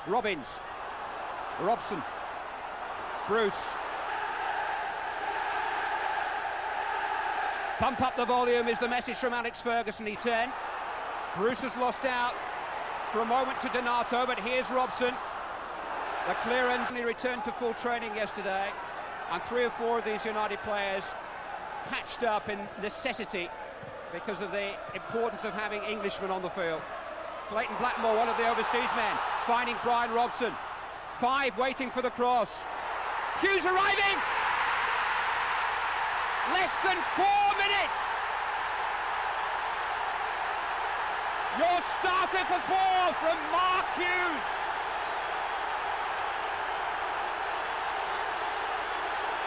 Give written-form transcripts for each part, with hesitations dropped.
Robbins, Robson, Bruce. Pump up the volume is the message from Alex Ferguson. He's 10. Bruce has lost out for a moment to Donato, but here's Robson. The clearance. He returned to full training yesterday, and 3 or 4 of these United players patched up in necessity because of the importance of having Englishmen on the field. Clayton Blackmore, one of the overseas men, finding Bryan Robson. 5 waiting for the cross. Hughes arriving! Less than 4 minutes! Your starter for 4 from Mark Hughes.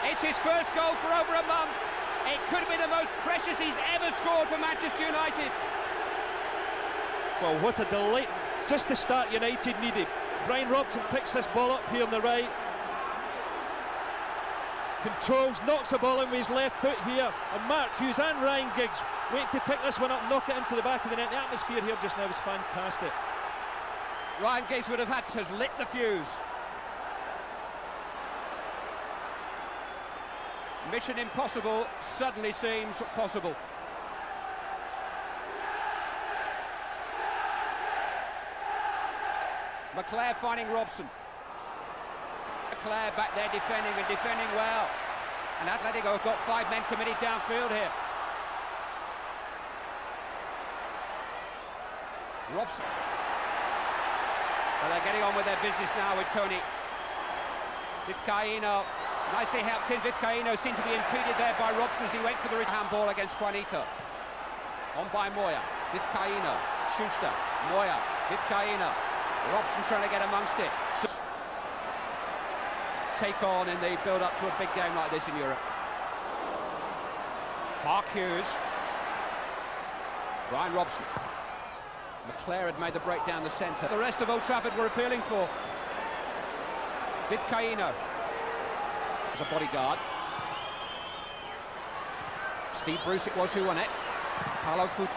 It's his first goal for over a month. It could have been the most precious he's ever scored for Manchester United. Well, what a delight. Just the start United needed. Bryan Robson picks this ball up here on the right. Controls, knocks the ball in with his left foot here. And Mark Hughes and Ryan Giggs wait to pick this one up, knock it into the back of the net. The atmosphere here just now is fantastic. Ryan Giggs would have had to lit the fuse. Mission impossible suddenly seems possible. McClair finding Robson. McClair back there defending and defending well. And Atletico have got 5 men committed downfield here. Robson. Well, they're getting on with their business now with Tony. Vizcaíno. Nicely helped in. Vizcaíno seemed to be impeded there by Robson as he went for the handball against Juanito. On by Moya. Vizcaíno. Schuster. Moya. Vizcaíno. Robson trying to get amongst it. Take on in the build-up to a big game like this in Europe. Mark Hughes. Bryan Robson. McClair had made the break down the centre. The rest of Old Trafford were appealing for. Vizcaíno. As a bodyguard. Steve Bruce it was who won it. Paulo Foot.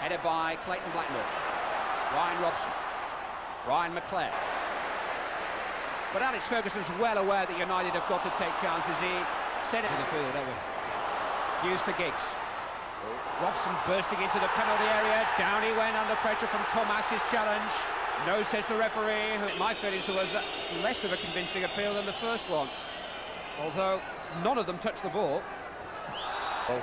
Headed by Clayton Blackmore. Bryan Robson. Ryan McClair. But Alex Ferguson's well aware that United have got to take chances. He said it to the field, haven't we? Hughes to Giggs. Robson bursting into the penalty area. Down he went under pressure from Thomas's challenge. No, says the referee. My feelings was that less of a convincing appeal than the first one. Although none of them touched the ball. Oh.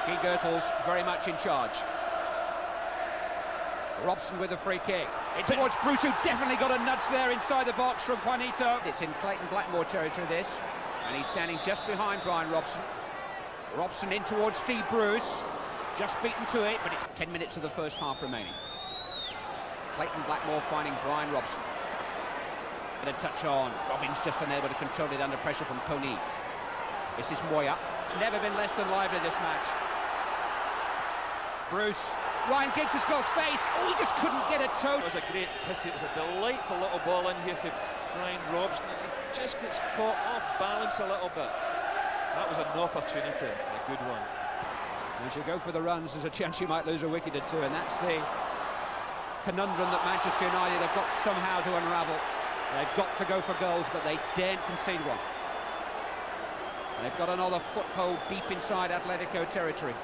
Guy Goethals very much in charge. Robson with a free kick. It's towards Bruce, who definitely got a nudge there inside the box from Juanito. It's in Clayton Blackmore territory, this. And he's standing just behind Bryan Robson. Robson in towards Steve Bruce. Just beaten to it, but it's 10 minutes of the first half remaining. Clayton Blackmore finding Bryan Robson. And a touch on. Robbins just unable to control it under pressure from Tony. This is Moya. Never been less than lively this match. Bruce. Ryan Giggs has got space. Oh, he just couldn't get a toe. It was a great pity. It was a delightful little ball in here for Bryan Robson. He just gets caught off balance a little bit. That was an opportunity, a good one. As you go for the runs, there's a chance you might lose a wicket or 2, and that's the conundrum that Manchester United have got somehow to unravel. They've got to go for goals, but they daren't concede one. And they've got another foothold deep inside Atletico territory.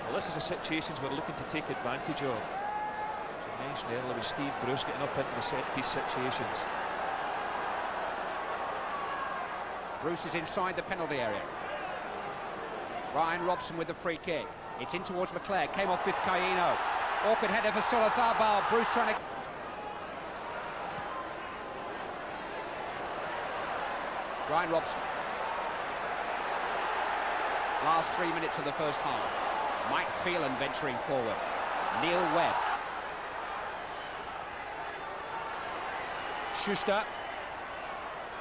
Well, this is a situation we're looking to take advantage of. I mentioned earlier with Steve Bruce getting up into the set-piece situations. Bruce is inside the penalty area. Bryan Robson with the free kick. It's in towards McClair. Came off with Vizcaíno. Awkward header for Solazabal. Bruce trying to... Bryan Robson. Last 3 minutes of the first half. Mike Phelan venturing forward. Neil Webb. Schuster.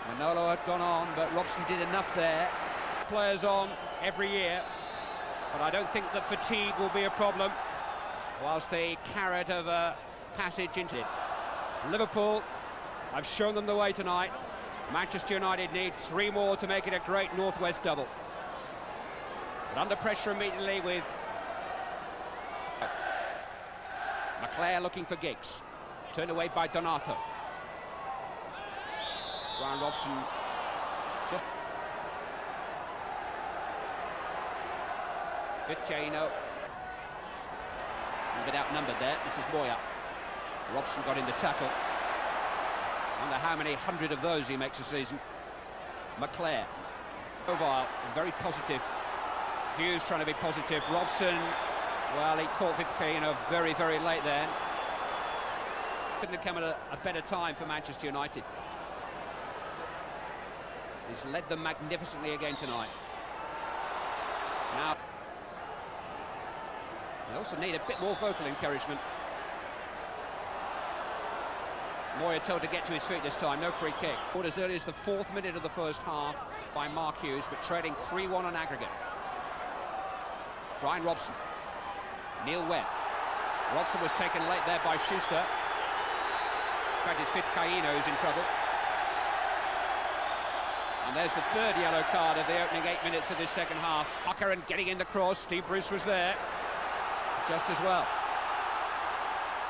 Manolo had gone on, but Robson did enough there. Players on every year, but I don't think that fatigue will be a problem, whilst the carrot of a passage into it. Liverpool, I've shown them the way tonight. Manchester United need 3 more to make it a great Northwest double. But under pressure immediately with McClare looking for Giggs. Turned away by Donato. Bryan Robson just... Vizcaino. A bit outnumbered there. This is Moya. Robson got in the tackle. I wonder how many hundred of those he makes a season. McClare. Mobile, very positive. Hughes trying to be positive. Robson, well, he caught Vizcaino very, very late then. Couldn't have come at a better time for Manchester United. He's led them magnificently again tonight. Now, they also need a bit more vocal encouragement. Moya told to get to his feet this time, no free kick. Scored as early as the 4th minute of the first half by Mark Hughes, but trading 3-1 on aggregate. Bryan Robson. Neil Webb. Robson was taken late there by Schuster. In fact, it's Vizcaino who's in trouble. And there's the 3rd yellow card of the opening 8 minutes of this second half. Tucker and getting in the cross. Steve Bruce was there just as well.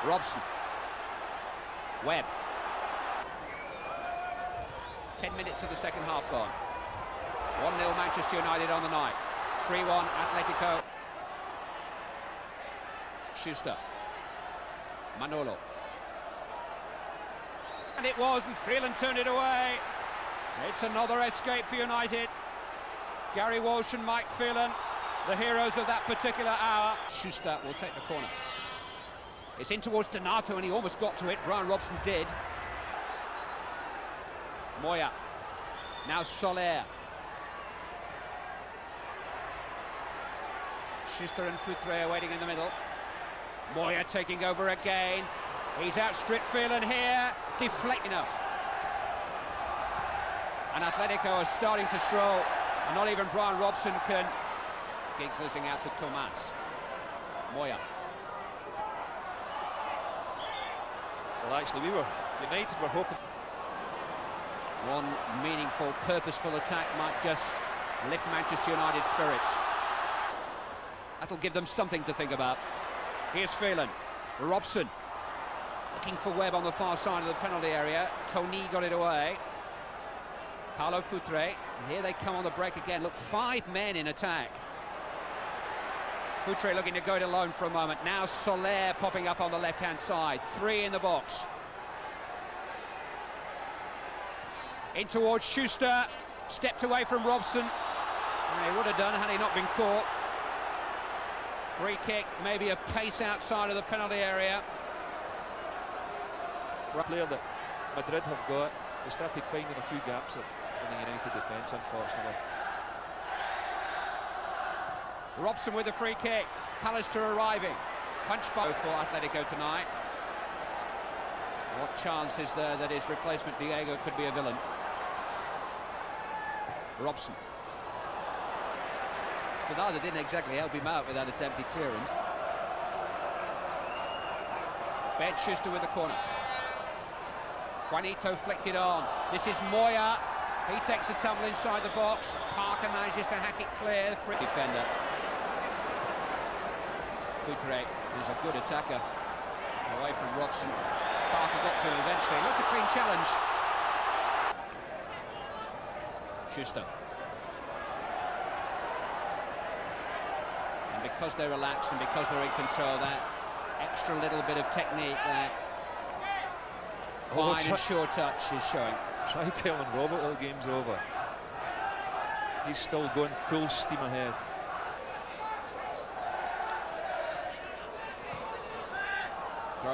Robson. Webb. 10 minutes of the second half gone. 1-0 Manchester United on the night. 3-1 Atletico. Schuster. Manolo. And it was, and Phelan turned it away. It's another escape for United. Gary Walsh and Mike Phelan, the heroes of that particular hour. Schuster will take the corner. It's in towards Donato, and he almost got to it. Bryan Robson did. Moya. Now Soler. Schuster and Foutre waiting in the middle. Moya taking over again. He's outstripped Phelan here. Deflecting up. And Atletico are starting to stroll. And not even Bryan Robson can. Giggs losing out to Tomas. Moya. Well, actually, United were hoping one meaningful, purposeful attack might just lift Manchester United's spirits. That'll give them something to think about. Here's Phelan. Robson looking for Webb on the far side of the penalty area. Tony got it away. Paulo Foutre. And here they come on the break again. Look, 5 men in attack. Foutre looking to go it alone for a moment. Now Soler popping up on the left-hand side. 3 in the box. In towards Schuster. Stepped away from Robson. And he would have done had he not been caught. Free kick, maybe a pace outside of the penalty area. Player that Madrid have got, they started finding a few gaps in the United defence, unfortunately. Robson with a free kick. Pallister arriving. Punch by for Atletico tonight. What chance is there that his replacement Diego could be a villain? Robson. Donato didn't exactly help him out with that attempted clearance. Ben Schuster with the corner. Juanito flicked it on. This is Moya. He takes a tumble inside the box. Parker manages to hack it clear. Free defender. Foutre is a good attacker. Away from Robson. Parker got to him eventually. Looked a clean challenge. Schuster. And because they're relaxed and because they're in control, that extra little bit of technique, that fine and sure touch is showing. Try telling Robert the game's over. He's still going full steam ahead.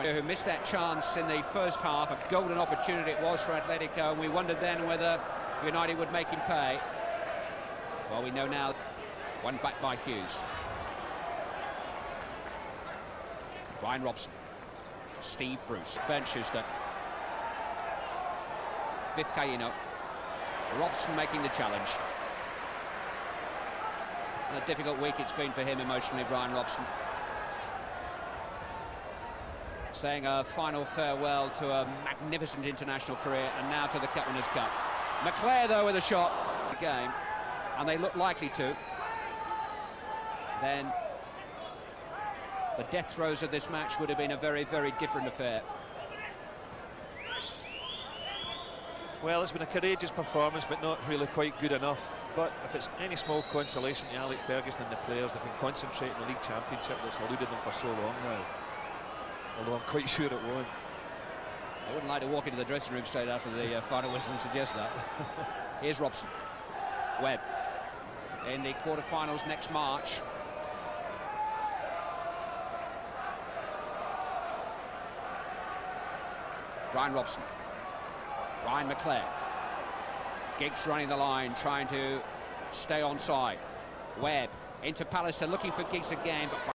Who missed that chance in the first half. A golden opportunity it was for Atletico, and we wondered then whether United would make him pay. Well, we know now. One back by Hughes. Bryan Robson. Steve Bruce. Ben Schuster. Vizcaino. Robson making the challenge. And a difficult week it's been for him emotionally, Bryan Robson. Saying a final farewell to a magnificent international career, and now to the Cup Winners' Cup. McClare, though, with a shot. Game, and they look likely to. Then the death throes of this match would have been a very, very different affair. Well, it's been a courageous performance, but not really quite good enough. But if it's any small consolation to Alec Ferguson and the players, they can concentrate on the league championship that's eluded them for so long now. Although I'm quite sure it won't. I wouldn't like to walk into the dressing room straight after the final whistle and suggest that. Here's Robson. Webb in the quarterfinals next March. Bryan Robson. Brian McClare. Giggs running the line, trying to stay onside. Webb into Pallister, looking for Giggs again, but